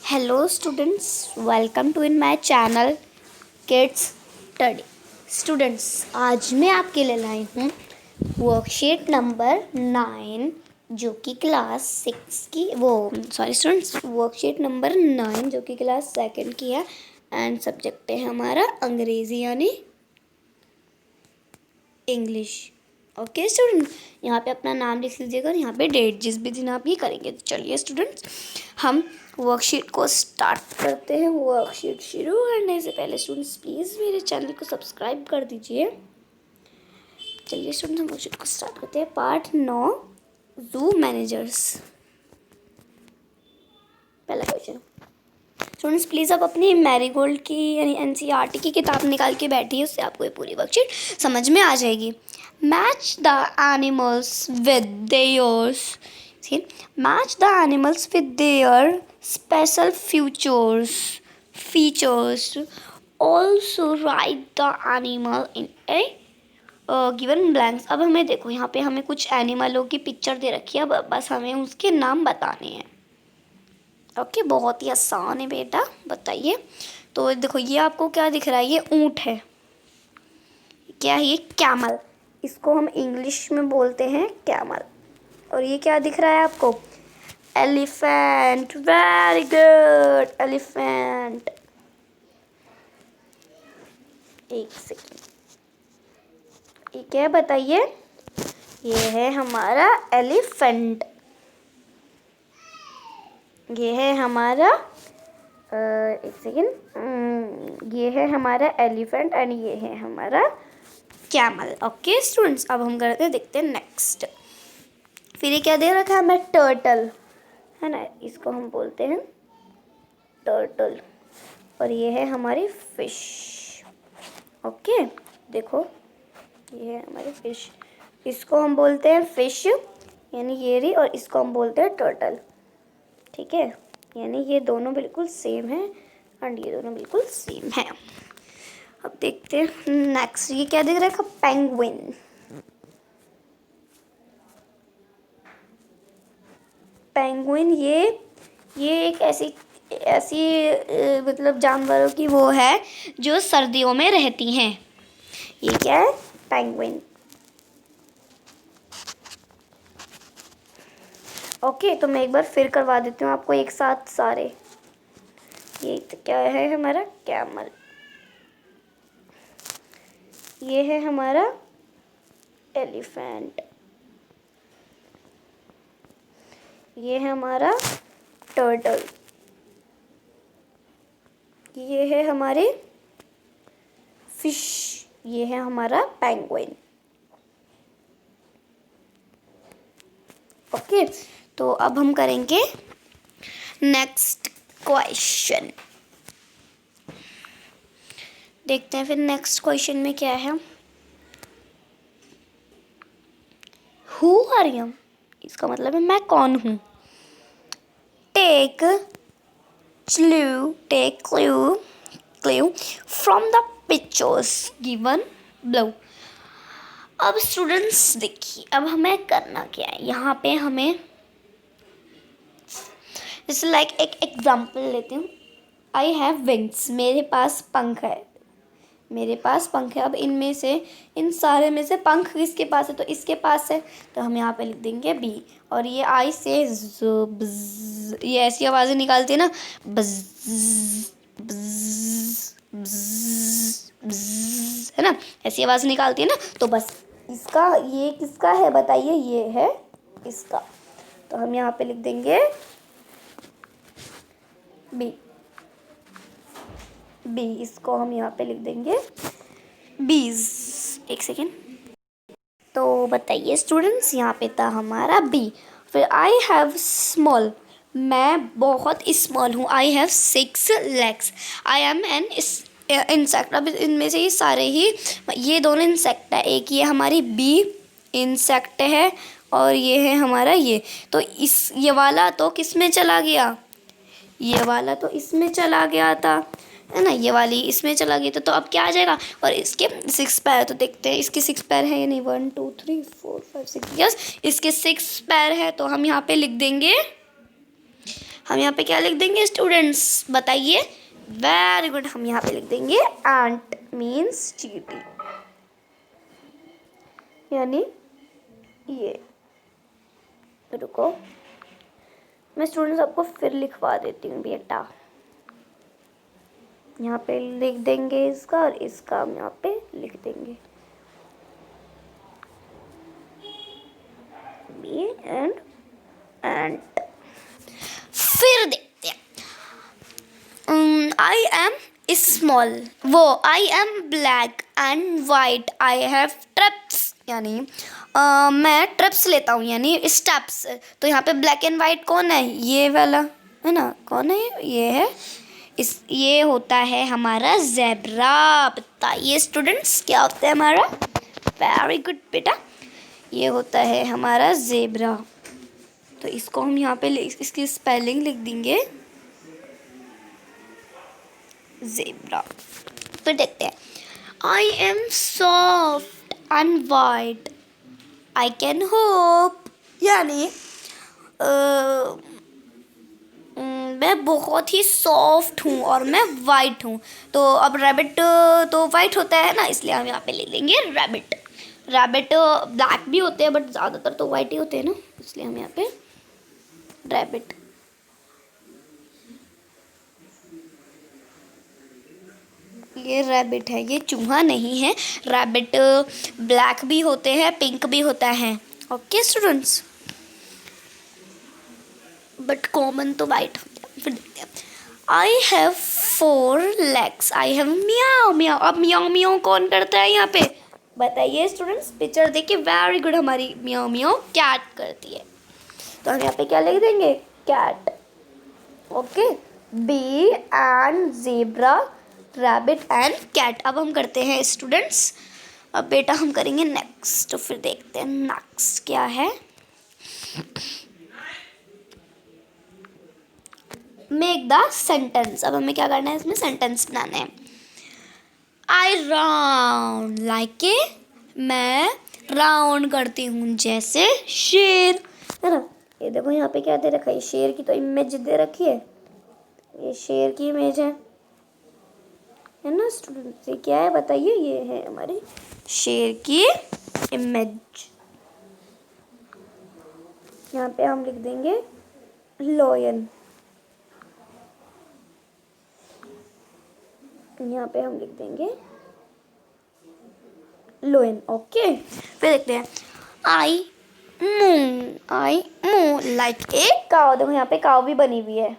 Hello students, welcome to in my channel kids study. Students, आज मैं आपके लिए लाई हूँ वर्कशीट नंबर 9 जो कि क्लास 6 की स्टूडेंट्स, वर्कशीट नंबर 9 जो कि क्लास 2 की है। एंड सब्जेक्ट है हमारा अंग्रेज़ी यानी इंग्लिश। ओके स्टूडेंट, यहाँ पे अपना नाम लिख लीजिएगा और यहाँ पे डेट जिस भी दिन आप ये करेंगे। तो चलिए स्टूडेंट्स, हम वर्कशीट को स्टार्ट करते हैं। वर्कशीट शुरू करने से पहले स्टूडेंट्स प्लीज़ मेरे चैनल को सब्सक्राइब कर दीजिए। चलिए स्टूडेंट्स, हम वर्कशीट को स्टार्ट करते हैं। पार्ट 9 जू मैनेजर्स। पहला क्वेश्चन। स्टूडेंट्स प्लीज़ आप अपनी मैरीगोल्ड की यानी एनसीईआरटी की किताब निकाल के बैठिए, उससे आपको ये पूरी वर्कशीट समझ में आ जाएगी। Match the animals with theirs, match the animals with their special features also write the animal in a given blanks. अब हमें देखो, यहाँ पे हमें कुछ एनिमलों की पिक्चर दे रखी है, अब बस हमें उसके नाम बताने हैं। ओके, बहुत ही आसान है बेटा, बताइए। तो देखो, ये आपको क्या दिख रहा है? ये ऊँट है। क्या है ये? कैमल। इसको हम इंग्लिश में बोलते हैं कैमल। और ये क्या दिख रहा है आपको? एलिफेंट। Very good, elephant. एक सेकेंड, ये क्या है बताइए? ये है हमारा एलिफेंट। ये है हमारा एक सेकेंड, ये है हमारा एलिफेंट एंड ये है हमारा कैमल। ओके स्टूडेंट्स, अब हम करते हैं, देखते हैं नेक्स्ट। फिर ये क्या दे रखा है हमें? टर्टल, है ना, इसको हम बोलते हैं टर्टल। और ये है हमारी फिश। ओके, देखो ये है हमारी फिश, इसको हम बोलते हैं फिश यानी ये रही, और इसको हम बोलते हैं टर्टल। ठीक है, यानी ये दोनों बिल्कुल सेम है एंड ये दोनों बिल्कुल सेम है। अब देखते हैं नेक्स्ट। ये क्या दिख रहा है? पेंगुइन। पेंगुइन ये एक ऐसी मतलब जानवरों की वो है जो सर्दियों में रहती हैं। ये क्या है? पेंगुइन। ओके, तो मैं एक बार फिर करवा देती हूँ आपको एक साथ सारे। ये तो क्या है हमारा? कैमल। ये है हमारा एलिफेंट। ये है हमारा टर्टल। ये है हमारे फिश। ये है हमारा पेंगुइन। ओके, तो अब हम करेंगे नेक्स्ट क्वेश्चन। देखते हैं फिर नेक्स्ट क्वेश्चन में क्या है। हु आर यू, इसका मतलब है मैं कौन हूँ। Take clue from the pictures given below. अब स्टूडेंट्स देखिए, अब हमें करना क्या है यहाँ पे। हमें जैसे लाइक एक एग्जांपल लेती हूँ। आई हैव विंग्स, मेरे पास पंख है, मेरे पास पंख है। अब इनमें से, इन सारे में से पंख किसके पास है? तो इसके पास है, तो हम यहाँ पे लिख देंगे बी। और ये आई से ये ऐसी आवाज़ें निकालती है ना, बज बज, है ना, ऐसी आवाज़ निकालती है ना। तो बस इसका, ये किसका है बताइए? ये है इसका। तो हम यहाँ पे लिख देंगे बी। इसको हम यहाँ पे लिख देंगे बीज। एक सेकेंड, तो बताइए स्टूडेंट्स, यहाँ पे था हमारा बी। फिर आई हैव स्मॉल, मैं बहुत स्मॉल हूँ। I have 6 legs, I am an insect. अब इनमें से ये सारे ही, ये दोनों इंसेक्ट है। एक ये हमारी बी इंसेक्ट है और ये है हमारा ये। तो ये वाला तो किस में चला गया? ये वाला तो इसमें चला गया था, है ना, ये वाली इसमें चला गया था। तो अब क्या आ जाएगा? और इसके 6 पैर, तो देखते हैं इसके 6 पैर हैं या नहीं। 1 2 3 4 5 6, यस, इसके 6 पैर है। तो हम यहाँ पे लिख देंगे हम यहाँ पे क्या लिख देंगे स्टूडेंट्स, बताइए। वेरी गुड, हम यहाँ पे लिख देंगे एंट मीन्स चींटी, यानी ये। रुको, मैं स्टूडेंट्स आपको फिर लिखवा देती हूँ बेटा। यहाँ पे लिख देंगे इसका और इसका हम यहाँ पे लिख देंगे बी एंड फिर देखते हैं। आई एम स्मॉल, वो I am black and white, I have trips, यानी मैं ट्रिप्स लेता हूँ यानी स्टेप्स। तो यहाँ पे ब्लैक एंड वाइट कौन है, ये वाला है ना, कौन है, ये है ये होता है हमारा ज़ेब्रा। बताइए स्टूडेंट्स क्या होता है हमारा, वेरी गुड बेटा, ये होता है हमारा ज़ेब्रा। तो इसको हम यहाँ पे इसकी स्पेलिंग लिख देंगे ज़ेब्रा। फिर देखते हैं, I am soft and white, I can hope, यानी मैं बहुत ही सॉफ्ट हूँ और मैं वाइट हूँ। तो अब रैबिट तो वाइट होता है ना, इसलिए हम यहाँ पे ले लेंगे रैबिट। रैबिट ब्लैक भी होते हैं बट ज़्यादातर तो वाइट ही होते हैं ना, इसलिए हम यहाँ पे रैबिट। ये रैबिट है, ये चूहा नहीं है। रैबिट ब्लैक भी होते हैं, पिंक भी होता है। ओके स्टूडेंट्स, बट कॉमन तो वाइट होता है। फिर देखते हैं, I have 4 legs, I have meow meow. अब म्याओ म्याओ कौन करता है यहाँ पे, बताइए स्टूडेंट्स। पिक्चर देखिए, वेरी गुड, हमारी म्याओ म्याओ कैट करती है। तो हम यहाँ पे क्या लिख देंगे, cat. Okay, bee and zebra, rabbit and cat. अब हम करते हैं स्टूडेंट्स, अब बेटा हम करेंगे नेक्स्ट। तो फिर देखते हैं नेक्स्ट क्या है। Make the sentence. अब हमें क्या करना है, इसमें सेंटेंस बनाना है। आई राउंड लाइक ए, मैं राउंड करती हूँ जैसे शेर, है ना। ये देखो यहाँ पे क्या दे रखा है, शेर की तो इमेज दे रखी है, ये शेर की इमेज है ना स्टूडेंट। ये क्या है बताइए, ये है हमारी शेर की इमेज। यहाँ पे हम लिख देंगे लॉयन, यहाँ पे हम लिख देंगे लोयन। ओके, फिर देखते हैं, आई मूव लाइक ए काव। देखो यहाँ पे काव भी बनी हुई है।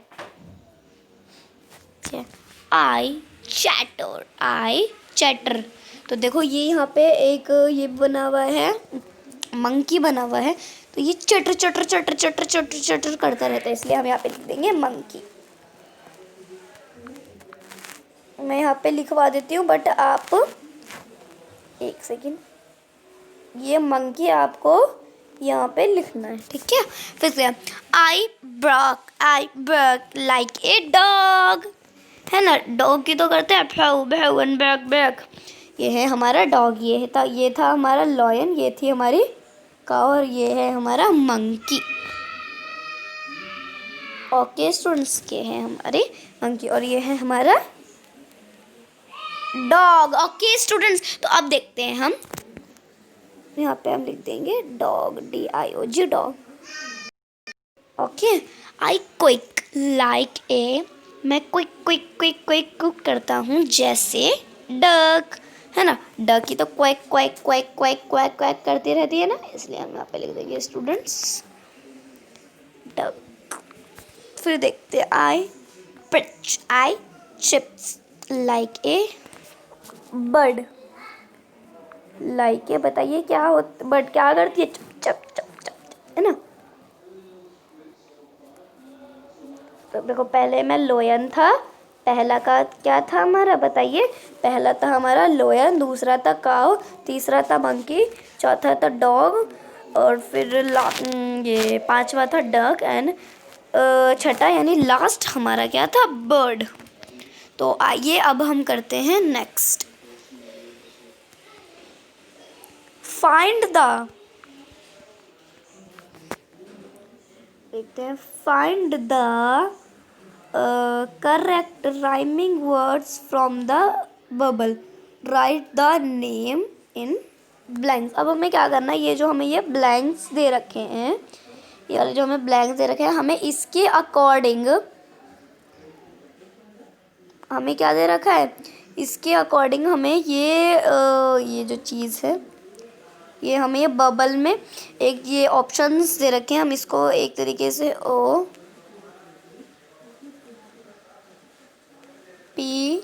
आई चैटर, तो देखो ये यहाँ पे एक ये बना हुआ है, मंकी बना हुआ है, तो ये चटर चटर चटर चटर चटर चटर करता रहता है, इसलिए हम यहाँ पे लिख देंगे मंकी। मैं यहाँ पे लिखवा देती हूँ बट आप एक सेकेंड, ये मंकी आपको यहाँ पे लिखना है, ठीक है। फिर से आई बर्क लाइक ए डॉग, है ना। डॉग की तो करते हैं भैव भैव एंड बैक बैक। ये है हमारा डॉग, ये था हमारा लॉयन, ये थी हमारी काऊ और ये है हमारा मंकी। ओके स्टूडेंट्स, ये है हमारे मंकी और ये है हमारा डॉग। ओके स्टूडेंट्स, तो अब देखते हैं हम यहाँ पे हम लिख देंगे dog, DIOG dog. Okay, I quick like a, मैं क्विक क्विक क्विक क्विक कुक करता हूँ जैसे डक, है ना। डक की तो quack quack quack quack quack quack करती रहती है ना, इसलिए हम यहाँ पे लिख देंगे स्टूडेंट्स डक। फिर देखते हैं, I chirps like a bird, like a, बताइए क्या होता, बर्ड क्या करती है, चप चप चप चप, है ना। तो देखो पहले मैं लोयन था, पहला का क्या था हमारा बताइए, पहला था हमारा लोयन, दूसरा था काऊ, तीसरा था मंकी, चौथा था डॉग और फिर ये पांचवा था डक एंड छठा यानी लास्ट हमारा क्या था, बर्ड। तो आइए अब हम करते हैं नेक्स्ट, फाइंड द, देखते हैं find the correct rhyming words from the bubble, right the name in blanks. अब हमें क्या करना है, ये जो हमें ये ब्लैंक्स दे रखे हैं, ये वाले जो हमें ब्लैंक्स दे रखे हैं, हमें इसके अकॉर्डिंग, हमें क्या दे रखा है, इसके अकॉर्डिंग हमें ये जो चीज़ है, ये हमें ये बबल में एक ये ऑप्शंस दे रखे हैं, हम इसको एक तरीके से ओ पी,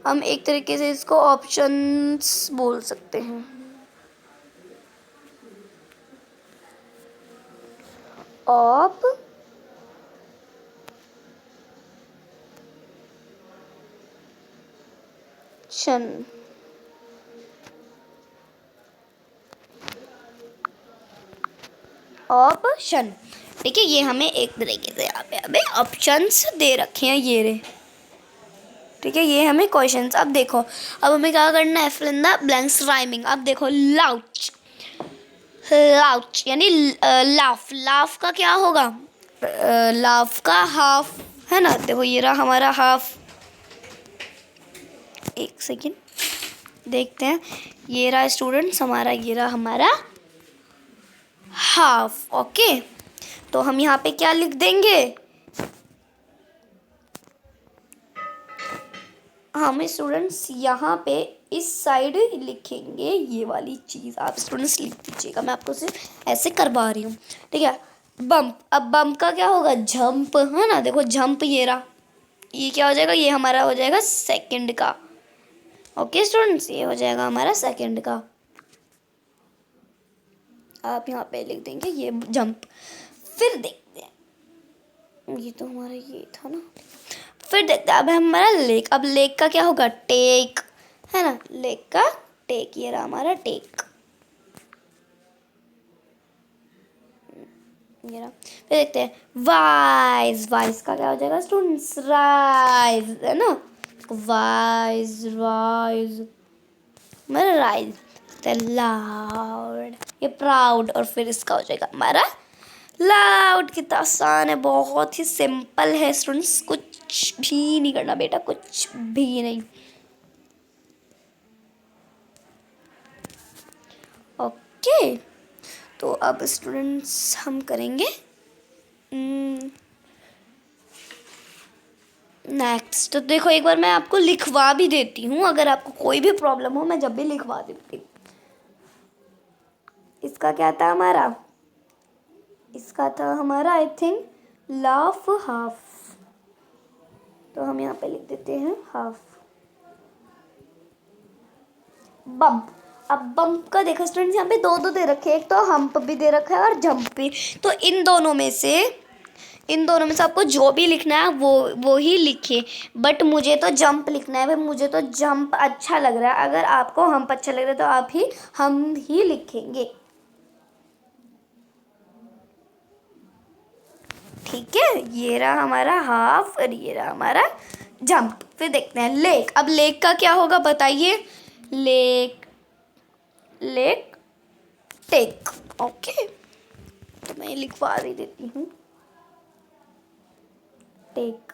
हम एक तरीके से इसको ऑप्शंस बोल सकते हैं। ऑप्शन, ऑप्शन, ठीक है, ये हमें एक तरीके से यहाँ पे हमें ऑप्शंस दे रखे हैं ये रहे, ठीक है, ये हमें क्वेश्चंस। अब देखो, अब हमें क्या करना है, fill in the blanks rhyming. अब देखो लाउच, लाउच यानी लाफ, लाफ का क्या होगा, लाफ का हाफ है ना, देखो ये रहा हमारा हाफ, एक सेकेंड देखते हैं, ये रहा स्टूडेंट्स हमारा, ये रहा हमारा हाफ। ओके, तो हम यहाँ पे क्या लिख देंगे, हम स्टूडेंट्स यहाँ पे इस साइड लिखेंगे ये वाली चीज़, आप स्टूडेंट्स लिख दीजिएगा, मैं आपको सिर्फ ऐसे करवा रही हूँ, ठीक है। बम्प, अब बम्प का क्या होगा, जंप है ना, देखो जंप ये रहा, ये क्या हो जाएगा, ये हमारा हो जाएगा सेकंड का। ओके स्टूडेंट्स, ये हो जाएगा हमारा सेकंड का, आप यहाँ पे लिख देंगे ये जंप। फिर देखते हैं, ये तो हमारा ये था ना, फिर देखते हैं अब हमारा लेक। अब लेक का क्या होगा, टेक है ना, लेक का टेक, ये रहा हमारा टेक, ये रहा। फिर देखते हैं वाइज, वाइज का क्या हो जाएगा स्टूडेंट्स, राइज है ना, वाइज वाइज मेरा राइज, लाउड, ये प्राउड, और फिर इसका हो जाएगा हमारा लाउड। कितना आसान है, बहुत ही सिंपल है स्टूडेंट्स, कुछ भी नहीं करना बेटा, कुछ भी नहीं। ओके, तो अब स्टूडेंट्स हम करेंगे नेक्स्ट। तो देखो एक बार मैं आपको लिखवा भी देती हूँ, अगर आपको कोई भी प्रॉब्लम हो मैं जब भी लिखवा देती हूँ। इसका क्या था हमारा, इसका था हमारा आई थिंक लाफ हाफ, तो हम यहाँ पे लिख देते हैं हाफ। बम्प, अब बम्प का देखो स्टूडेंट्स, यहाँ पे दो दो दे रखे हैं, एक तो हम्प भी दे रखा है और जंप भी, तो इन दोनों में से आपको जो भी लिखना है वो ही लिखिए, बट मुझे तो जंप लिखना है भाई, मुझे तो जंप अच्छा लग रहा है, अगर आपको हम्प अच्छा लग रहा है तो आप ही हम ही लिखेंगे, ठीक है। ये रहा हमारा हाफ और ये रहा हमारा जंप। फिर देखते हैं लेक। अब लेक का क्या होगा बताइए, लेक, लेक टेक। ओके, तो मैं लिखवा भी देती हूँ टेक।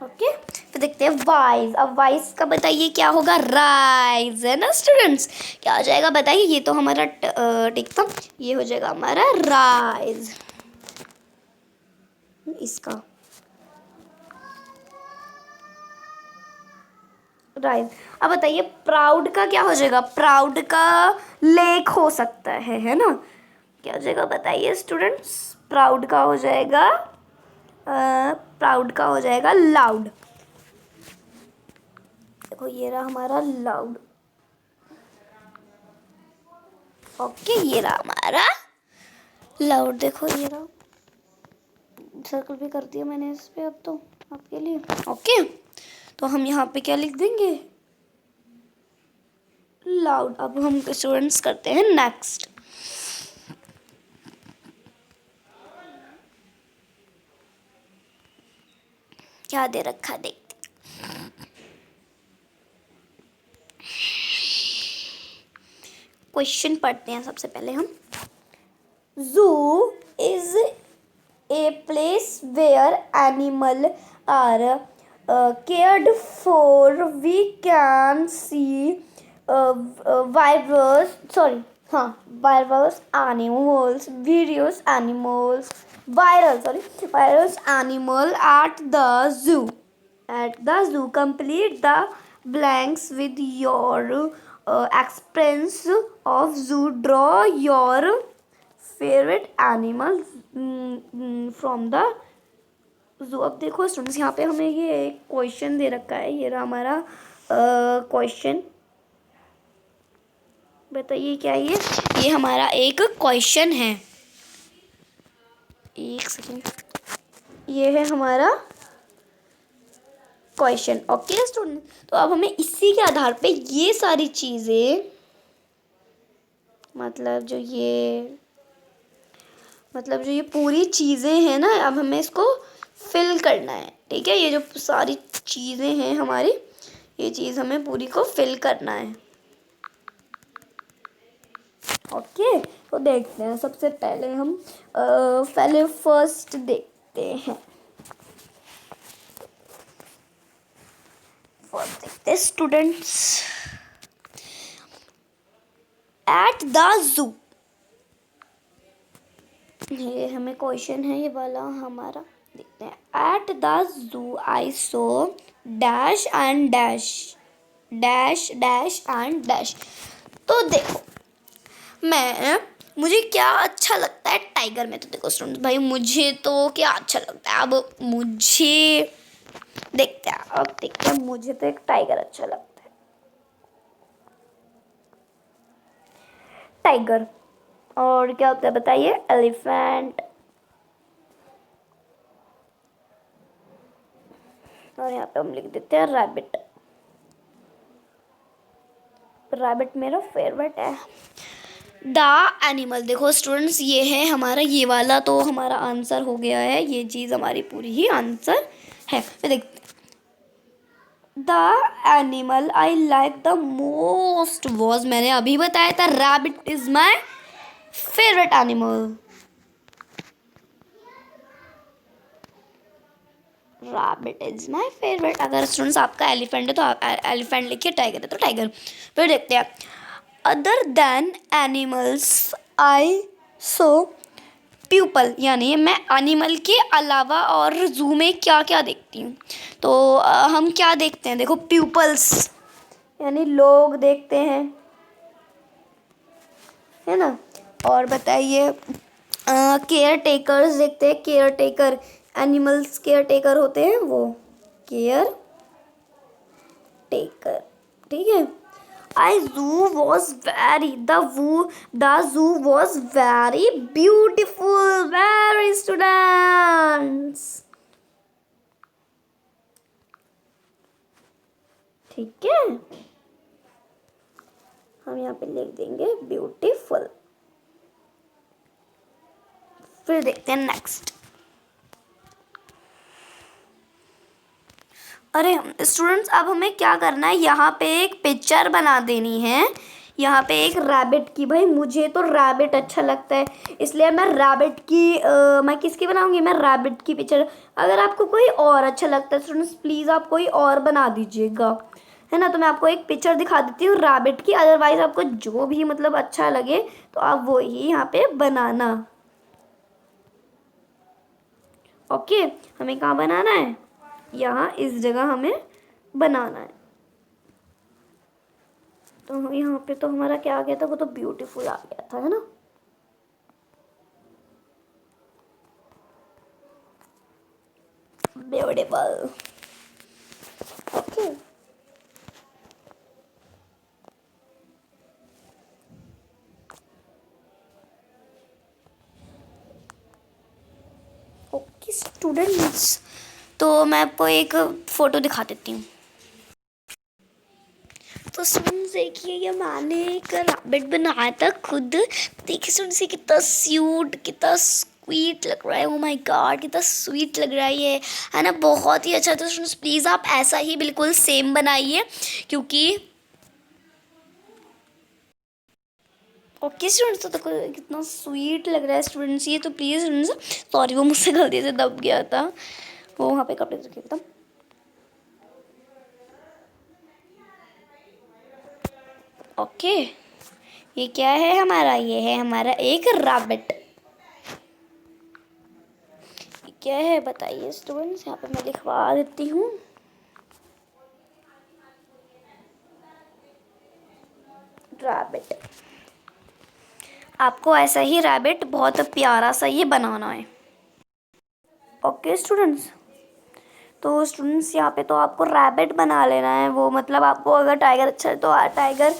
ओके, फिर देखते हैं वाइज। अब वाइज का बताइए क्या होगा, राइज है ना स्टूडेंट्स, क्या हो जाएगा बताइए, ये तो हमारा टेक था, ये हो जाएगा हमारा राइज, इसका राइज। अब बताइए प्राउड का क्या हो जाएगा, प्राउड का लेक हो सकता है ना, क्या हो जाएगा बताइए स्टूडेंट्स, प्राउड का हो जाएगा प्राउड का हो जाएगा लाउड, देखो ये रहा हमारा लाउड। ओके, ये रहा हमारा लाउड, देखो ये रहा, सर्कल भी कर दिया मैंने इस पे अब तो आपके लिए। ओके, तो हम यहाँ पे क्या लिख देंगे, लाउड। अब हम स्टूडेंट्स करते हैं नेक्स्ट। क्या दे रखा देखते, क्वेश्चन पढ़ते हैं सबसे पहले हम। जू is a place where animals are cared for. We can see virus, sorry, virus animals, various animals, virus animal at the zoo. At the zoo, complete the blanks with your experience of zoo. Draw your favorite animal from the zoo. अब देखो students, यहाँ पे हमें ये एक question दे रखा है. ये रहा हमारा क्वेश्चन. बताइए क्या ये हमारा एक क्वेश्चन है. एक सेकेंड. ये है हमारा क्वेश्चन. ओके स्टूडेंट, तो अब हमें इसी के आधार पे ये सारी चीज़ें, मतलब जो ये पूरी चीज़ें हैं ना, अब हमें इसको फिल करना है. ठीक है, ये जो सारी चीज़ें हैं हमारी, ये चीज़ हमें पूरी को फिल करना है. ओके, तो देखते हैं. सबसे पहले हम पहले फर्स्ट देखते हैं. फर्स्ट देखते हैं स्टूडेंट्स. एट द जू, ये हमें क्वेश्चन है ये वाला हमारा. देखते हैं. At the zoo I so dash and dash, dash dash and dash. तो देखो, मुझे क्या अच्छा लगता है टाइगर में. तो देखो स्टूडेंट्स भाई, मुझे तो क्या अच्छा लगता है. अब मुझे देखते हैं. मुझे तो एक टाइगर अच्छा लगता है. टाइगर. और क्या होता है बताइए? एलिफेंट. और यहाँ पे हम लिख देते हैं रैबिट. रैबिट मेरा फेवरेट है. The animal. देखो स्टूडेंट्स, ये है हमारा, ये वाला तो हमारा आंसर हो गया है. ये चीज़ हमारी पूरी ही आंसर है. तो देखते हैं. The animal I like the most was, मैंने अभी बताया था, rabbit is my favourite animal. Rabbit is my favourite. अगर स्टूडेंट्स आपका एलिफेंट है तो आप एलिफेंट लिखिए, टाइगर है तो टाइगर. फिर देखते हैं. Other than animals I saw people, यानी मैं एनिमल के अलावा और जू में क्या क्या देखती हूँ. तो हम क्या देखते हैं? देखो, प्यूपल्स यानी लोग देखते हैं, है ना. और बताइए, केयर टेकर्स देखते हैं. Care taker, animals care taker होते हैं, वो केयर टेकर. ठीक है. I zoo was very, the zoo was very beautiful, very students. ठीक है, हम यहाँ पे लिख देंगे ब्यूटीफुल. फिर देखते हैं नेक्स्ट. अरे स्टूडेंट्स, अब हमें क्या करना है? यहाँ पे एक पिक्चर बना देनी है. यहाँ पे एक रैबिट की. भाई मुझे तो रैबिट अच्छा लगता है, इसलिए मैं रैबिट की मैं किसकी बनाऊंगी? मैं रैबिट की पिक्चर. अगर आपको कोई और अच्छा लगता है स्टूडेंट्स, प्लीज़ आप कोई और बना दीजिएगा, है ना. तो मैं आपको एक पिक्चर दिखा देती हूँ रैबिट की. अदरवाइज आपको जो भी मतलब अच्छा लगे तो आप वो ही यहाँ पे बनाना. ओके, हमें कहाँ बनाना है? यहाँ इस जगह हमें बनाना है. तो यहाँ पे तो हमारा क्या आ गया था? वो तो ब्यूटीफुल आ गया था, है ना. ब्यूटीफुल. ओके, ओके स्टूडेंट्स, तो मैं आपको एक फ़ोटो दिखा देती हूँ. तो स्टूडेंट्स देखिए, ये मैंने एक रैबिट बनाया था खुद. देखिए स्टूडेंट्स, ये कितना स्यूट, कितना स्वीट लग रहा है. ओ माय गॉड, कितना स्वीट लग रहा है ये, है ना. बहुत ही अच्छा. तो स्टूडेंट्स प्लीज़ आप ऐसा ही बिल्कुल सेम बनाइए, क्योंकि ओके स्टूडेंट्स, तो देखो कितना स्वीट लग रहा है स्टूडेंट्स ये। तो प्लीज़ स्टूडेंट्स, सॉरी वो मुझसे गलती से दब गया था, वो वहाँ पे कपड़े रखे था। ओके, ये क्या है हमारा? ये है हमारा एक रैबिट। क्या है बताइए स्टूडेंट्स, यहाँ पे मैं लिखवा देती हूँ। रैबिट। आपको ऐसा ही रैबिट बहुत प्यारा सा ये बनाना है। ओके स्टूडेंट्स, तो स्टूडेंट्स यहाँ पे तो आपको रैबिट बना लेना है। वो मतलब आपको अगर टाइगर अच्छा है तो टाइगर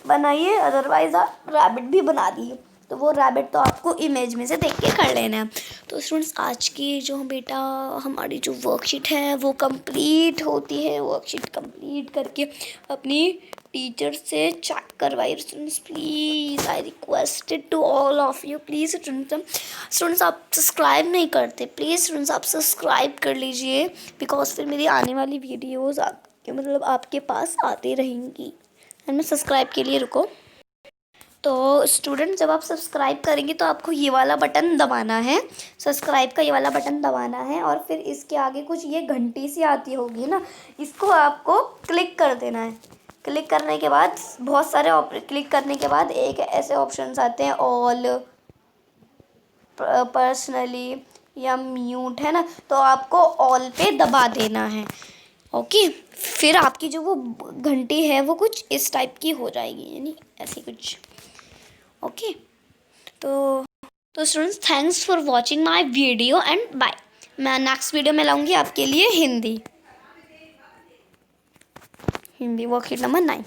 बनाइए, अदरवाइज आप रैबिट भी बना दिए। तो वो रैबिट तो आपको इमेज में से देख के कर लेना है। तो स्टूडेंट्स आज की जो बेटा हमारी जो वर्कशीट है वो कंप्लीट होती है। वर्कशीट कंप्लीट करके अपनी टीचर से चेक करवाइए students, please I requested to all of you, please students आप सब्सक्राइब नहीं करते, प्लीज़ स्टूडेंट्स आप सब्सक्राइब कर लीजिए, बिकॉज फिर मेरी आने वाली वीडियोज़ मतलब आपके पास आती रहेंगी। है ना, सब्सक्राइब के लिए रुको। तो स्टूडेंट जब आप सब्सक्राइब करेंगे तो आपको ये वाला बटन दबाना है, सब्सक्राइब का ये वाला बटन दबाना है, और फिर इसके आगे कुछ ये घंटी सी आती होगी ना, इसको आपको क्लिक कर देना है। क्लिक करने के बाद बहुत सारे क्लिक करने के बाद एक ऐसे ऑप्शंस आते हैं, ऑल, पर्सनली या म्यूट, है ना, तो आपको ऑल पे दबा देना है। ओके, फिर आपकी जो वो घंटी है वो कुछ इस टाइप की हो जाएगी, यानी ऐसी कुछ। ओके, तो students thanks for watching my video and bye. मैं नेक्स्ट वीडियो में लाऊंगी आपके लिए हिंदी वर्कशीट नंबर 9।